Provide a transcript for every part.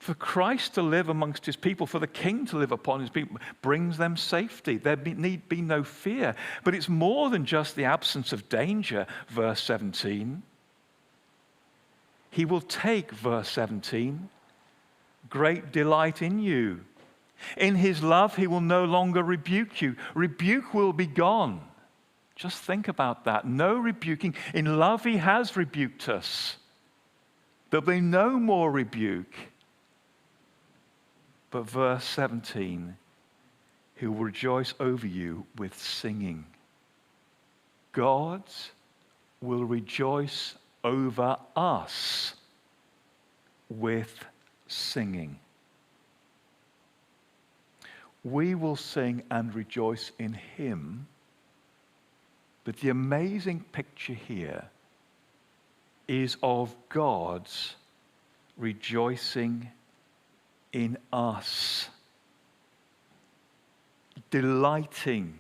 For Christ to live amongst his people, for the king to live upon his people, brings them safety. There need be no fear. But it's more than just the absence of danger, verse 17. He will take, verse 17, great delight in you. In his love, he will no longer rebuke you. Rebuke will be gone. Just think about that. No rebuking. In love, he has rebuked us. There'll be no more rebuke. But verse 17, he will rejoice over you with singing. God will rejoice over us with singing. We will sing and rejoice in him. But the amazing picture here is of God's rejoicing in us, delighting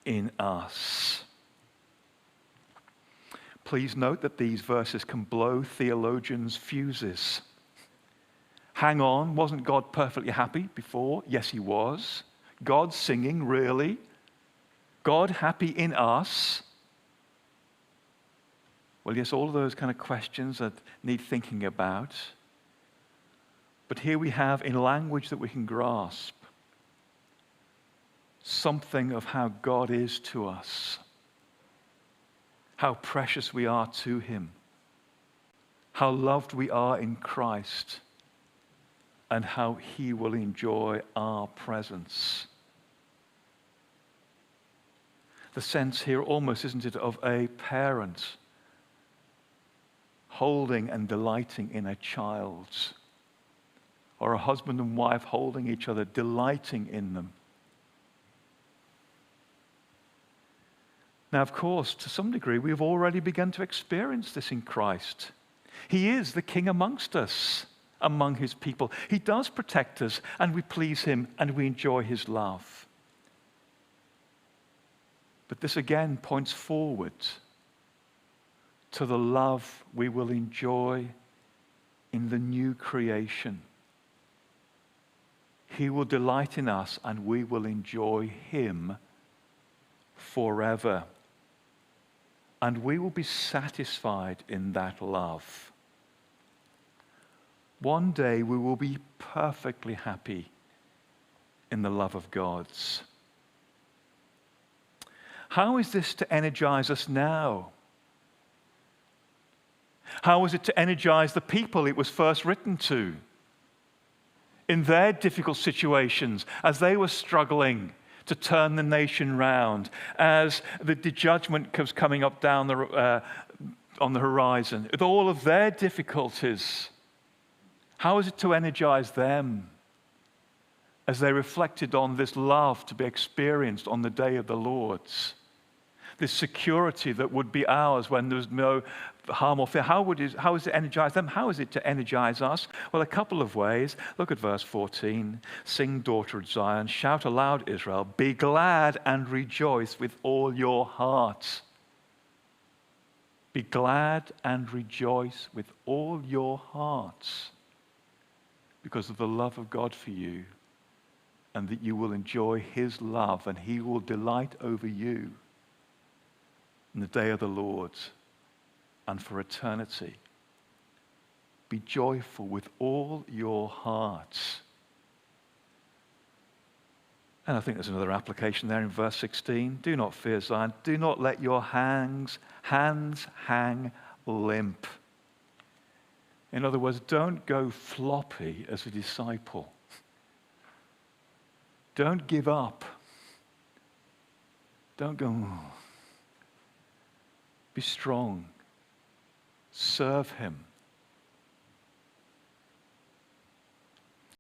in us. Please note that these verses can blow theologians' fuses. Hang on, wasn't God perfectly happy before? Yes, he was. God singing, really? God happy in us? Well, yes, all of those kind of questions that need thinking about. But here we have, in language that we can grasp, something of how God is to us, how precious we are to him, how loved we are in Christ, and how he will enjoy our presence. The sense here almost, isn't it, of a parent holding and delighting in a child, or a husband and wife holding each other, delighting in them. Now, of course, to some degree, we've already begun to experience this in Christ. He is the King amongst us, among his people. He does protect us, and we please him, and we enjoy his love. But this again points forward to the love we will enjoy in the new creation. He will delight in us, and we will enjoy him forever. And we will be satisfied in that love. One day we will be perfectly happy in the love of God's. How is this to energize us now? How is it to energize the people it was first written to in their difficult situations as they were struggling to turn the nation round, as the judgment was coming up down on the horizon, with all of their difficulties? How is it to energize them as they reflected on this love to be experienced on the day of the Lord's? This security that would be ours when there was no harm or fear. How is it to energize them? How is it to energize us? Well, a couple of ways. Look at verse 14. Sing, daughter of Zion. Shout aloud, Israel. Be glad and rejoice with all your heart. Be glad and rejoice with all your hearts because of the love of God for you, and that you will enjoy his love and he will delight over you in the day of the Lord and for eternity. Be joyful with all your hearts. And I think there's another application there in verse 16. Do not fear, Zion. Do not let your hands hang limp. In other words, don't go floppy as a disciple. Don't give up. Don't go, Be strong. Serve him.